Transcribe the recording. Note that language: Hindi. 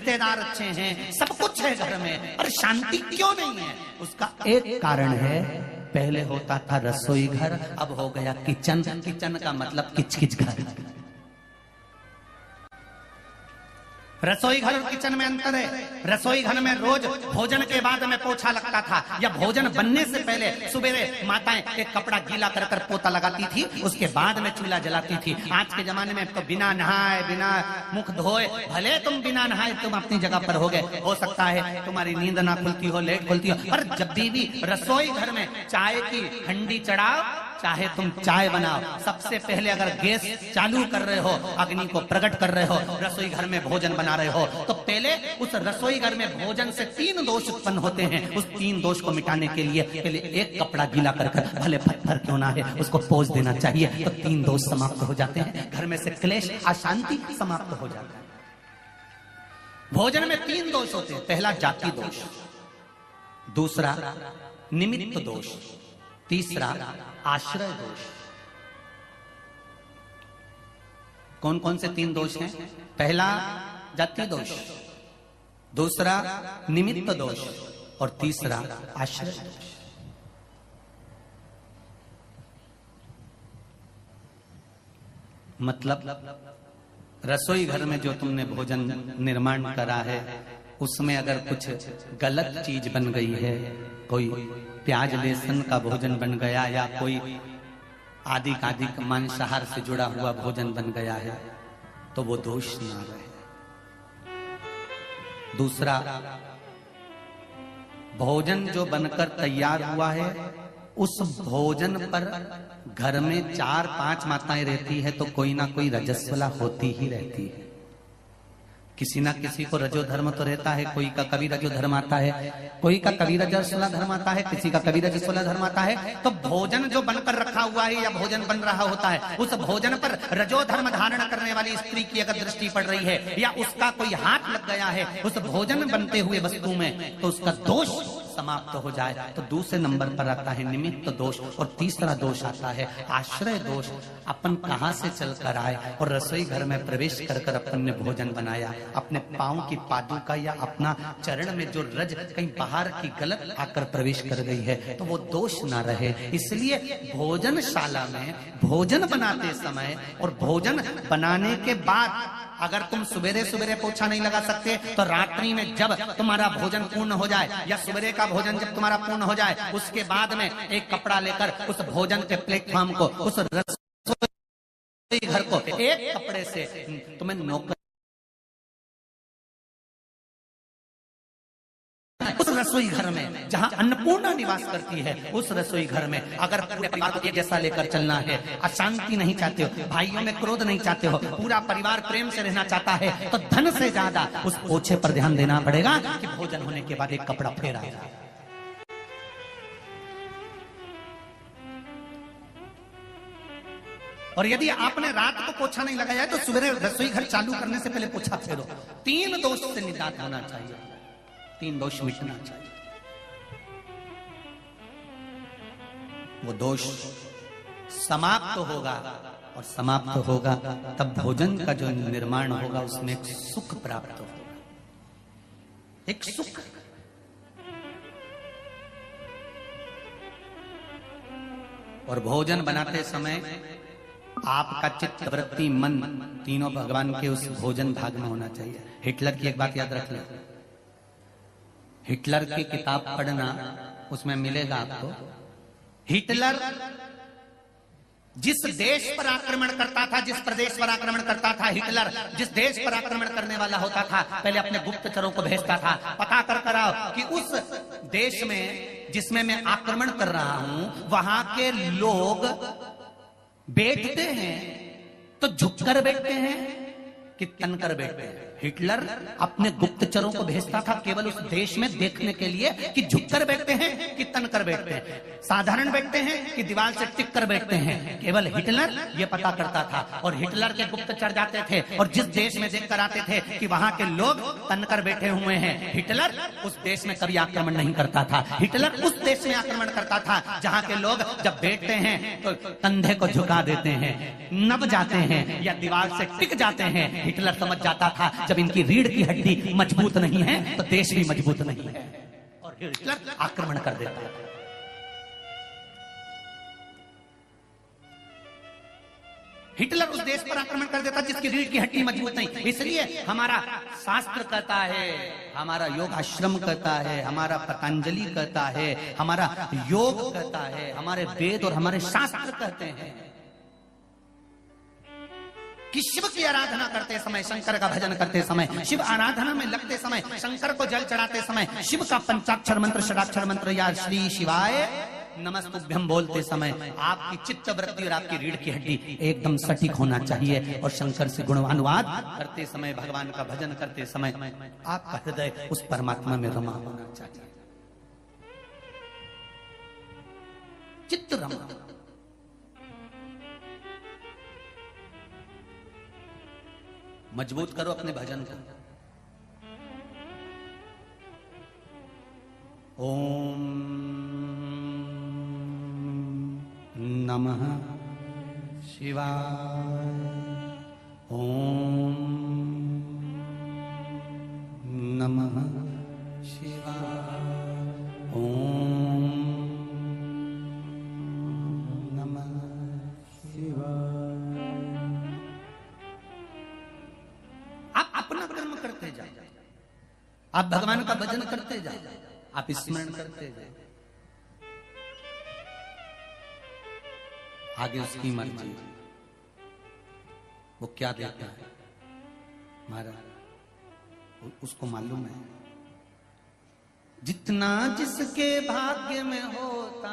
रिश्तेदार अच्छे हैं, सब कुछ है घर में, पर शांति क्यों नहीं है? उसका एक कारण है, पहले होता था रसोई घर, अब हो गया किचन। किचन का मतलब किच-किच घर। रसोई घर और किचन में अंतर है। रसोई घर में रोज भोजन के बाद में पोछा लगता था, या भोजन बनने से पहले सुबेरे माताएं एक कपड़ा गीला कर कर पोता लगाती थी, उसके बाद में चूल्हा जलाती थी। आज के जमाने में तो बिना नहाए, बिना मुख धोए, भले तुम बिना नहाए तुम अपनी जगह पर हो गए, हो सकता है तुम्हारी नींद ना खुलती हो, लेट खुलती हो, पर जब भी रसोई घर में चाय की हंडी चढ़ाओ, चाहे तुम चाय बनाओ, सबसे पहले अगर गैस चालू कर रहे हो, अग्नि को प्रकट कर रहे हो, रसोई घर में भोजन बना रहे हो, तो पहले उस रसोई घर में भोजन से 3 दोष उत्पन्न होते हैं। उस 3 दोष को मिटाने के लिए पहले एक कपड़ा गीला कर कर, भले पत्थर क्यों ना है, उसको पोंछ देना चाहिए, तो 3 दोष समाप्त हो जाते हैं। घर में से क्लेश, अशांति समाप्त हो जाता है। भोजन में 3 दोष होते हैं। पहला जाति दोष, दूसरा निमित्त दोष, तीसरा आश्रय दोष। कौन कौन से 3 दोष हैं? पहला जाति दोष, दूसरा निमित्त दोष और तीसरा आश्रय दोष। मतलब रसोई घर में जो तुमने भोजन निर्माण करा है, उसमें अगर कुछ गलत चीज बन गई है, कोई प्याज लहसुन का भोजन बन गया, या कोई आदि मांसाहार से जुड़ा हुआ भोजन बन गया है, तो वो दोष ना रहे। दूसरा, भोजन जो बनकर तैयार हुआ है, उस भोजन पर घर में 4-5 माताएं रहती है, तो कोई ना कोई रजस्वला होती ही रहती है। किसी ना किसी को रजो धर्म तो रहता है, कोई का कभी रजो धर्म आता है, कोई का कभी रजस्वला धर्म आता है, किसी का कभी रजस्वला धर्म आता है। तो भोजन जो बनकर रखा हुआ है या भोजन बन रहा होता है, उस भोजन पर रजो धर्म धारण करने वाली स्त्री की अगर दृष्टि पड़ रही है, या उसका कोई हाथ लग गया है उस भोजन बनते हुए वस्तु में, तो उसका दोष समाप्त हो जाए। तो दूसरे नंबर पर आता है निमित्त दोष, और तीसरा दोष आता है आश्रय दोष। अपन कहां से चलकर आए और रसोई घर में प्रवेश कर कर अपन ने भोजन बनाया, अपने पांव की पादुका या अपना चरण में जो रज कहीं बाहर की गलत आकर प्रवेश कर गई है, तो वो दोष ना रहे। इसलिए भोजनशाला में भोजन बनाते समय और भोजन बनाने के बाद अगर तुम सुबेरे सुबेरे पोछा नहीं लगा सकते, तो रात्रि में जब तुम्हारा भोजन पूर्ण हो जाए, या सुबेरे का भोजन जब तुम्हारा पूर्ण हो जाए, उसके बाद में एक कपड़ा लेकर उस भोजन के प्लेटफॉर्म को, उस रसोई घर को एक कपड़े से तुम्हें नोकर, उस रसोई घर में जहां अन्नपूर्णा निवास करती है, उस रसोई घर में अगर पूरे परिवार को एक जैसा लेकर चलना है, अशांति नहीं चाहते हो, भाइयों में क्रोध नहीं चाहते हो, पूरा परिवार प्रेम से रहना चाहता है, तो धन से ज्यादा उस पोछे पर ध्यान देना पड़ेगा कि भोजन होने के बाद एक कपड़ा फेरा जाए। और यदि आपने रात को पोछा नहीं लगाया है, तो सुबह रसोई घर चालू करने से पहले पोछा फेरो। 3 दोष से निजात होना चाहिए, 3 दोष मिटना चाहिए। वो दोष समाप्त होगा, और समाप्त होगा तब भोजन का जो निर्माण होगा उसमें एक सुख प्राप्त होगा, एक सुख। और भोजन बनाते समय आपका चित्त, वृत्ति, मन तीनों भगवान के उस भोजन भाग में होना चाहिए। हिटलर की एक बात याद रख लें, हिटलर की किताब पढ़ना, उसमें मिलेगा आपको, हिटलर जिस देश पर आक्रमण करता था, जिस प्रदेश पर आक्रमण करता था, हिटलर जिस देश पर आक्रमण करने वाला होता था, पहले अपने गुप्तचरों को भेजता था, पता कर आओ कि उस देश में जिसमें मैं आक्रमण कर रहा हूं, वहां के लोग बैठते हैं तो झुककर बैठते हैं कि तनकर बैठते हैं। हिटलर अपने गुप्तचरों को भेजता था केवल उस देश में देखने के लिए कि झुककर बैठते हैं कि तनकर बैठते हैं, साधारण बैठते हैं कि दीवार से टिक कर बैठते हैं। केवल हिटलर ये पता करता था, और हिटलर के गुप्तचर जाते थे और जिस देश में देखकर आते थे कि वहां के लोग तनकर बैठे हुए हैं, हिटलर उस देश में कभी आक्रमण नहीं करता था। हिटलर उस देश में आक्रमण करता था जहां के लोग जब बैठते हैं तो कंधे को झुका देते हैं, नब जाते हैं या दीवार से टिक जाते हैं। हिटलर समझ जाता था जब इनकी रीढ़ की हड्डी मजबूत नहीं है तो देश भी मजबूत नहीं है। और हिटलर आक्रमण कर देता है। हिटलर उस देश पर आक्रमण कर देता जिसकी रीढ़ की हड्डी मजबूत नहीं। इसलिए हमारा शास्त्र कहता है, हमारा योग आश्रम कहता है, हमारा पतंजलि कहता है, हमारा योग कहता है, हमारे वेद और हमारे शास्त्र कहते हैं कि शिव की आराधना करते समय, शंकर का भजन करते समय, शिव आराधना में लगते समय, शंकर को जल चढ़ाते समय, शिव का पंचाक्षर मंत्र, षडाक्षर मंत्र या श्री शिवाय नमस्तुभ्यं बोलते समय आपकी चित्त वृत्ति और आपकी रीढ़ की हड्डी एकदम सटीक होना चाहिए। और शंकर से गुणानुवाद करते समय, भगवान का भजन करते समय आपका हृदय उस परमात्मा में रमा होना चाहिए। चित्त रमा। मजबूत करो अपने भजन को। ओम नमः शिवाय। ओम नमः शिवाय। ओम नमः शिवाय। आप अपना कर्म करते जाओ, आप भगवान का भजन करते जाओ, आप स्मरण करते जाओ, आगे उसकी मर्जी। वो क्या देता है महाराज उसको मालूम है। जितना जिसके भाग्य में होता